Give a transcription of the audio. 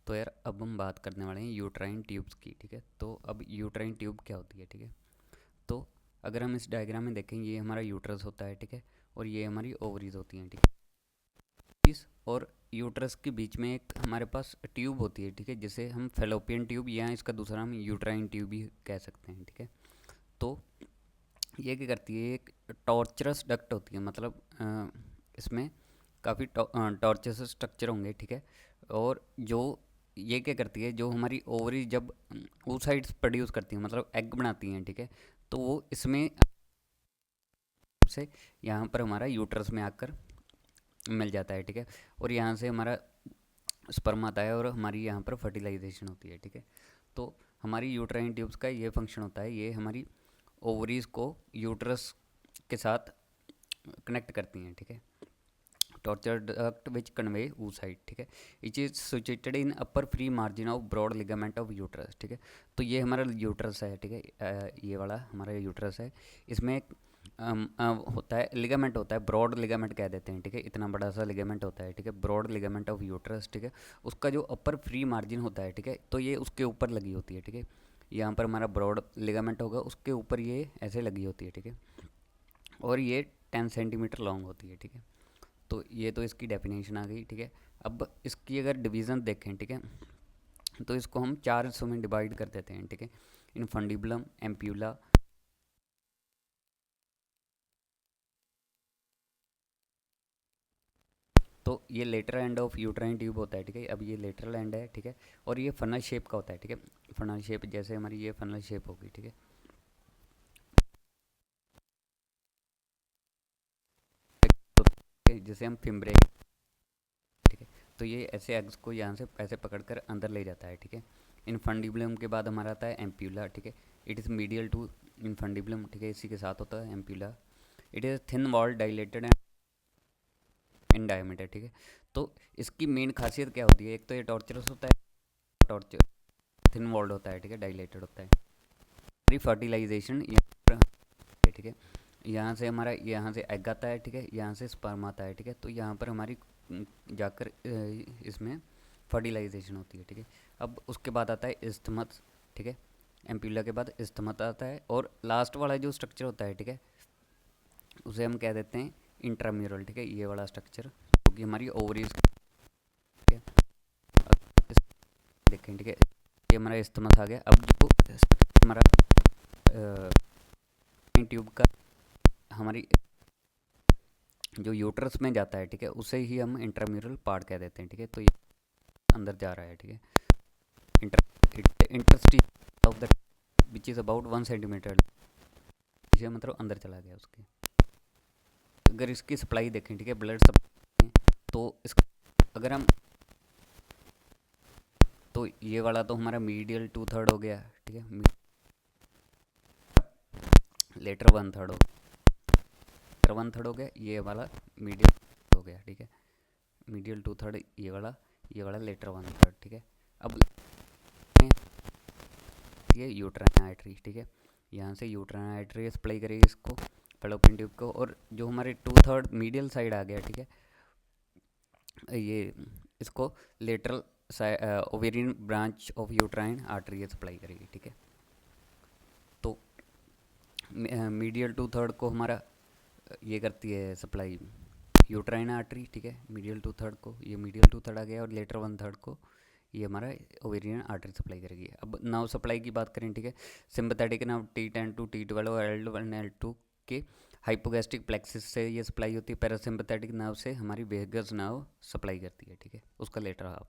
तो यार अब हम बात करने वाले हैं यूट्राइन ट्यूब्स की। ठीक है, तो अब यूट्राइन ट्यूब क्या होती है। ठीक है, तो अगर हम इस डायग्राम में देखें, ये हमारा यूट्रस होता है। ठीक है, और ये हमारी ओवरीज होती हैं। ठीक है, इस और यूट्रस के बीच में एक हमारे पास ट्यूब होती है। ठीक है, जिसे हम फेलोपियन ट्यूब या इसका दूसरा हम यूट्राइन ट्यूब भी कह सकते हैं। ठीक है, तो ये क्या करती है, एक टॉर्चरस डक्ट होती है, मतलब इसमें काफ़ी टॉर्चरस स्ट्रक्चर होंगे। ठीक है, और जो ये क्या करती है, जो हमारी ओवरी जब oocytes प्रोड्यूस करती हैं, मतलब एग बनाती हैं। ठीक है, तो वो इसमें से यहाँ पर हमारा यूट्रस में आकर मिल जाता है। ठीक है, और यहाँ से हमारा स्पर्म आता है और हमारी यहाँ पर फर्टिलाइजेशन होती है। ठीक है, तो हमारी यूट्राइन ट्यूब्स का ये फंक्शन होता है, ये हमारी ओवरीज को यूट्रस के साथ कनेक्ट करती हैं। ठीक है, torture duct which convey oocyte। ठीक है, each is situated in upper free margin of broad ligament of uterus. ठीक है, तो ये हमारा यूट्रस है। ठीक है, ये वाला हमारा यूट्रस है। इसमें एक होता है लिगामेंट, होता है ब्रॉड लिगामेंट कह देते हैं। ठीक है, इतना बड़ा सा लिगामेंट होता है। ठीक है, ब्रॉड लिगामेंट ऑफ यूट्रस। ठीक है, उसका जो अपर फ्री मार्जिन होता है, ठीक है, तो ये उसके ऊपर लगी होती है। ठीक है, यहाँ पर हमारा ब्रॉड लिगामेंट होगा, उसके ऊपर ये ऐसे लगी होती है। ठीक है, और ये 10 सेंटीमीटर लॉन्ग होती है। ठीक है, तो ये तो इसकी डेफिनेशन आ गई। ठीक है, अब इसकी अगर डिवीज़न देखें, ठीक है, तो इसको हम 4 हिस्सों में डिवाइड कर देते हैं। ठीक है, इनफंडिबुलम, एम्प्यूला, तो ये lateral end of uterine tube होता है। ठीक है, अब ये लेटरल एंड है। ठीक है, और ये फनल शेप का होता है। ठीक है, फनल शेप जैसे हमारी ये फनल शेप होगी। ठीक है, जिसे हम फिम्ब्रे, ठीक है, तो ये ऐसे एग्स को यहाँ से ऐसे पकड़कर अंदर ले जाता है। ठीक है, इनफंडिबुलम के बाद हमारा आता है एम्प्यूला। ठीक है, it is medial to infundibulum. ठीक है, इसी के साथ होता है ampulla. It is thin wall dilated and in diameter. ठीक है, तो इसकी मेन खासियत क्या होती है, एक तो ये टॉर्चरस होता है, टॉर्चर थिन वॉल्ड होता है। ठीक है, डायलेटेड होता है। हमारी फर्टिलाइजेशन, ठीक है, यहाँ से हमारा यहाँ से एग आता है। ठीक है, यहाँ से स्पर्म आता है। ठीक है, तो यहाँ पर हमारी जाकर इसमें फर्टिलाइजेशन होती है। ठीक है, अब उसके बाद आता है इस्थमस। ठीक है, एम्प्यूला के बाद इस्थमस आता है, और लास्ट वाला जो स्ट्रक्चर होता है, ठीक है, उसे हम कह देते हैं इंट्राम्यूरल। ठीक है, ये वाला स्ट्रक्चर जो कि हमारी ओवरीज, ठीक है, देखें। ठीक है, ये हमारा इस्थमस आ गया। अब जो हमारा ट्यूब का हमारी जो यूट्रस में जाता है, ठीक है, उसे ही हम इंट्राम्यूरल पार्ट कह देते हैं। ठीक है, तो ये अंदर जा रहा है। ठीक है, interstitial of the which is about 1 centimetre, मतलब अंदर चला गया उसके। अगर इसकी सप्लाई देखें, ठीक है, ब्लड सप्लाई, तो इस अगर हम, तो ये वाला तो हमारा मीडियल 2/3 हो गया। ठीक है, लेटर 1/3 हो, लेटर 1/3 हो गया, ये वाला मीडियल हो गया। ठीक है, मीडियल 2/3, ये वाला लेटर 1/3। ठीक है, अब ये यूट्राइन आर्टरी। ठीक है, यहाँ से यूट्राइन आर्टरी सप्लाई करेगी इसको, फेलोपियन ट्यूब को, और जो हमारे 2/3 मीडियल साइड आ गया, ठीक है, ये इसको lateral ovarian branch of uterine artery supply करेगी। ठीक है, तो मीडियल 2/3 को हमारा ये करती है सप्लाई यूट्राइन आर्टरी। ठीक है, मीडियल 2/3 को, ये मीडियल 2/3 आ गया, और लेटर 1/3 को ये हमारा ओवेरियन आर्टरी सप्लाई करेगी। अब नाव सप्लाई की बात करें, ठीक है, sympathetic now T10 to T12 और L1 L2 के हाइपोगैस्ट्रिक प्लेक्सिस से ये सप्लाई होती है। पैरासिम्पैथेटिक नाव से हमारी वेगस नाव सप्लाई करती है। ठीक है, उसका लेटर हाफ।